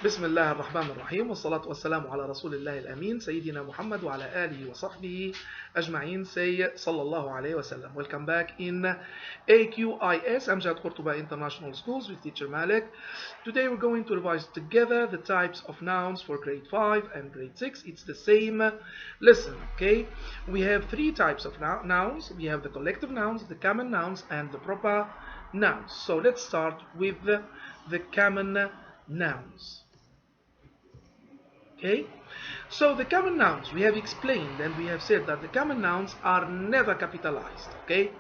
بسم الله الرحمن الرحيم والصلاة والسلام على رسول الله الأمين سيدنا محمد وعلى آله وصحبه أجمعين. Say sallallahu alayhi wa sallam. Welcome back in AQIS Amjad Qurtuba International Schools with teacher Malik. Today we're going to revise together the types of nouns for grade 5 and grade 6. It's the same lesson, okay? We have three types of nouns. We have the collective nouns, the common nouns, and the proper nouns. So let's start with the common nouns. Okay, so the common nouns we have explained and we have said that the common nouns are never capitalized. Okay,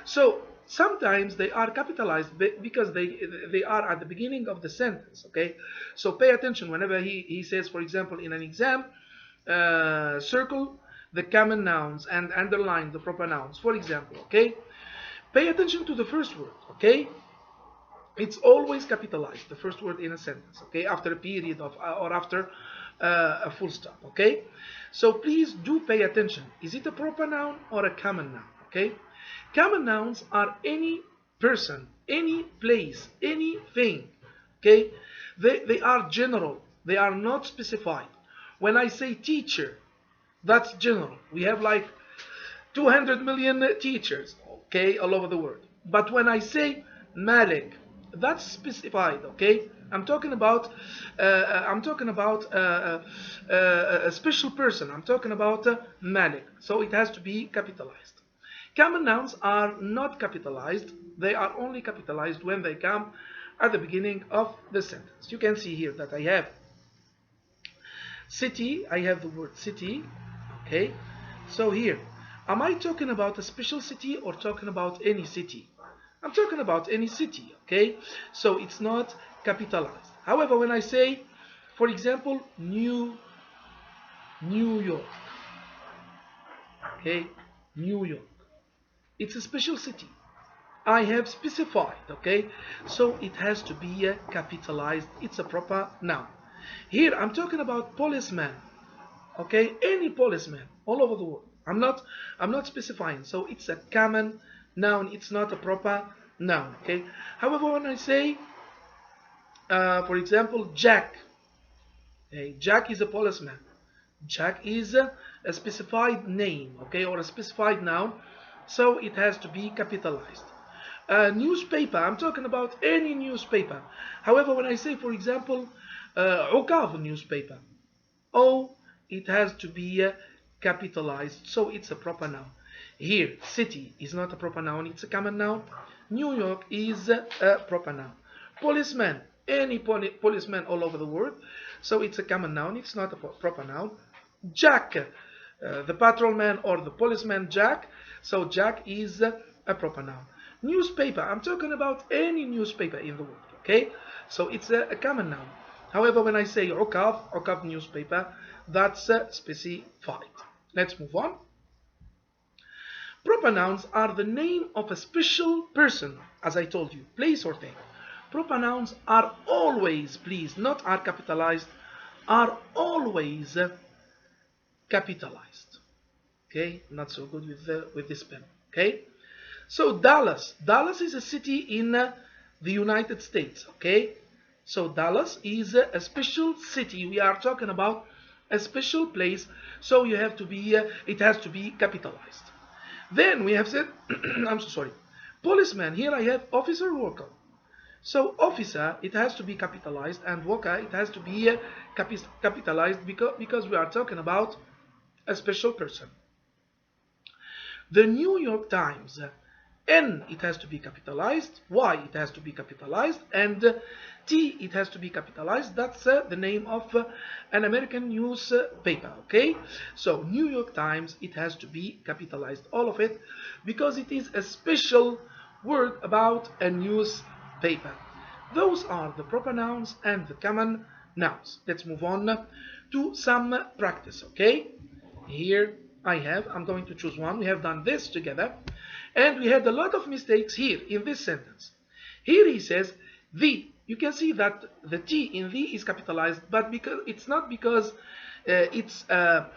so sometimes they are capitalized because they are at the beginning of the sentence. Okay, so pay attention whenever he says, for example, in an exam, circle the common nouns and underline the proper nouns, for example. Okay, pay attention to the first word. Okay, it's always capitalized, the first word in a sentence, okay, after a period of or after a full stop. Okay, so please do pay attention. Is it a proper noun or a common noun? Okay, common nouns are any person, any place, anything. Okay, they are general, they are not specified. When I say teacher, that's general. We have like 200 million teachers, okay, all over the world. But when I say Malik, that's specified. Okay, I'm talking about a special person. I'm talking about Malik, so it has to be capitalized. Common nouns are not capitalized. They are only capitalized when they come at the beginning of the sentence. You can see here that I have city. I have the word city. Okay, so here, am I talking about a special city or talking about any city? I'm talking about any city, okay? So it's not capitalized. However, when I say, for example, New York, okay? New York, it's a special city. I have specified, okay? So it has to be capitalized. It's a proper noun. Here, I'm talking about policeman, okay? Any policeman all over the world. I'm not specifying. So it's a common noun, it's not a proper noun. Okay, however, when I say for example, Jack, okay, Jack is a policeman. Jack is a specified name, okay, or a specified noun, so it has to be capitalized. Newspaper, I'm talking about any newspaper. However, when I say, for example, Ukav newspaper, oh, it has to be capitalized, so it's a proper noun. Here, city is not a proper noun, it's a common noun. New York is a proper noun. Policeman, any policeman all over the world, so it's a common noun, it's not a proper noun. Jack, the patrolman or the policeman Jack, so Jack is a proper noun. Newspaper, I'm talking about any newspaper in the world, okay? So it's a common noun. However, when I say Ukav newspaper, that's specified. Let's move on. Proper nouns are the name of a special person, as I told you, place or thing. Proper nouns are always, please, not are capitalized, are always capitalized. Okay, not so good with this pen. Okay, so Dallas is a city in the United States. Okay, so Dallas is a special city. We are talking about a special place, so you have to be it has to be capitalized. Then we have said I'm so sorry, policeman. Here I have officer, worker. So officer, it has to be capitalized, and worker, it has to be capitalized because we are talking about a special person. The New York Times, N, it has to be capitalized, Y, it has to be capitalized, and T, it has to be capitalized. That's the name of an American newspaper, okay? So New York Times, it has to be capitalized, all of it, because it is a special word about a newspaper. Those are the proper nouns and the common nouns. Let's move on to some practice, okay? Here I'm going to choose one. We have done this together, and we had a lot of mistakes here in this sentence. Here he says the. You can see that the T in the is capitalized, but because it's not because it's a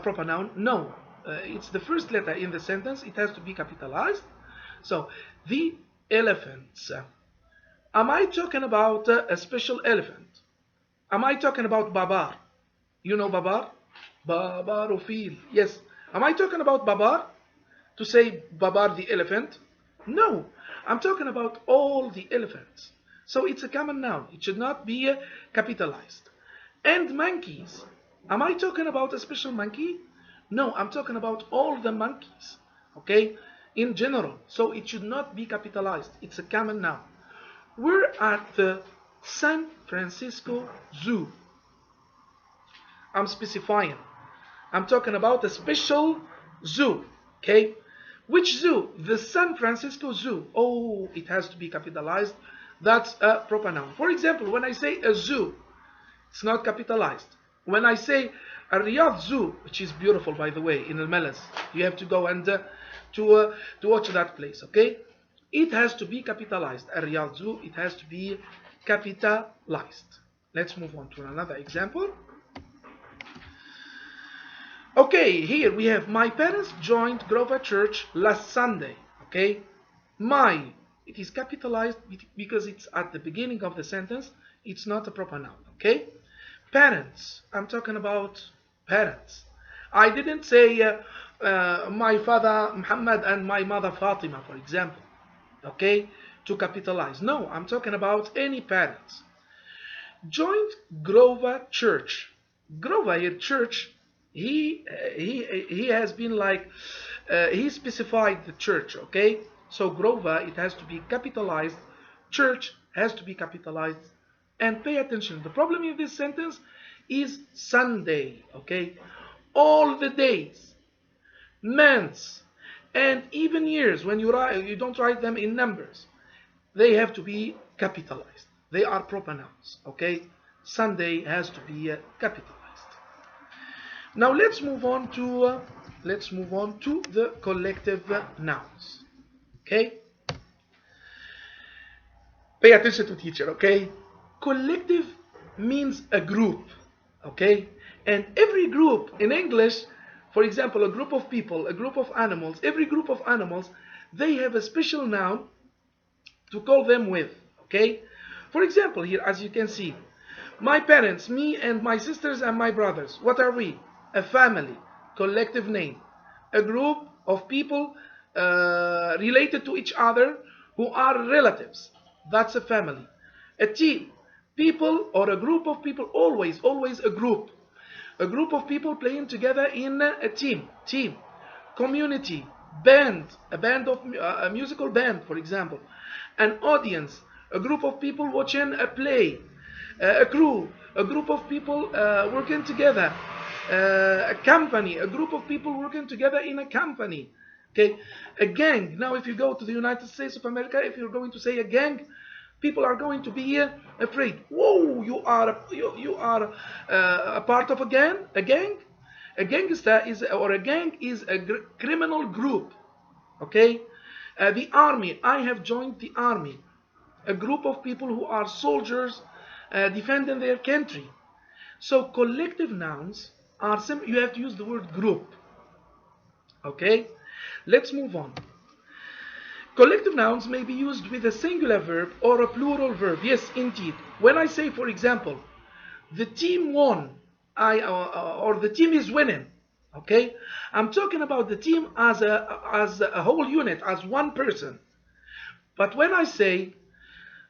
proper noun. No, it's the first letter in the sentence. It has to be capitalized. So the elephants. Am I talking about a special elephant? Am I talking about babar? You know babar? Babarophile. Yes. Am I talking about babar? To say babar the elephant? No. I'm talking about all the elephants. So it's a common noun. It should not be capitalized. And monkeys. Am I talking about a special monkey? No, I'm talking about all the monkeys. Okay? In general. So it should not be capitalized. It's a common noun. We're at the San Francisco Zoo. I'm specifying. I'm talking about a special zoo. Okay? Which zoo? The San Francisco Zoo. Oh, it has to be capitalized. That's a proper noun. For example, when I say a zoo, it's not capitalized. When I say a Riyadh Zoo, which is beautiful by the way, in Al Malas, you have to go and to watch that place. Okay? It has to be capitalized. A Riyadh Zoo, it has to be capitalized. Let's move on to another example. Okay, here we have my parents joined Grover Church last Sunday. Okay, my, it is capitalized because it's at the beginning of the sentence. It's not a proper noun. Okay, parents. I'm talking about parents. I didn't say my father Muhammad and my mother Fatima, for example. Okay, to capitalize. No, I'm talking about any parents. Joined Grover Church. Grover here, church. He has been like he specified the church. Okay, so Grover, it has to be capitalized. Church has to be capitalized. And pay attention. The problem in this sentence is Sunday. Okay, all the days, months, and even years. When you don't write them in numbers, they have to be capitalized. They are proper nouns. Okay, Sunday has to be capitalized. Now let's move on to the collective nouns. Okay? Pay attention to teacher, okay? Collective means a group, okay? And every group in English, for example, a group of people, a group of animals, every group of animals, they have a special noun to call them with, okay? For example, here as you can see, my parents, me and my sisters and my brothers, what are we? A family, collective name, a group of people related to each other who are relatives. That's a family. A team, people or a group of people, always a group. A group of people playing together in a team. Community, band, a musical band, for example. An audience, a group of people watching a play. A crew, a group of people working together. A company, a group of people working together in a company. Okay, a gang. Now, if you go to the United States of America, if you're going to say a gang, people are going to be afraid. Whoa, you are a part of a gang. A gang, a gangster is or a gang is a criminal group. Okay, the army. I have joined the army. A group of people who are soldiers defending their country. So collective nouns are simple. You have to use the word group. Okay, let's move on. Collective nouns may be used with a singular verb or a plural verb. Yes, indeed. When I say, for example, the team won, or the team is winning. Okay, I'm talking about the team as a whole unit, as one person. But when I say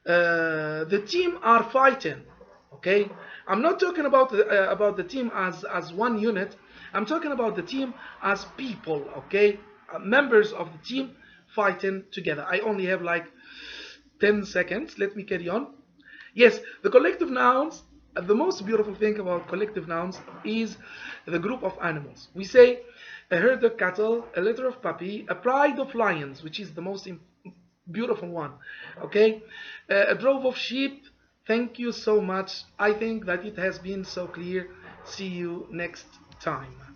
the team are fighting, okay, I'm not talking about the team as one unit. I'm talking about the team as people, okay, members of the team fighting together. I only have like 10 seconds. Let me carry on. Yes, the collective nouns. The most beautiful thing about collective nouns is the group of animals. We say a herd of cattle, a litter of puppy, a pride of lions, which is the most beautiful one. Okay, a drove of sheep. Thank you so much. I think that it has been so clear. See you next time.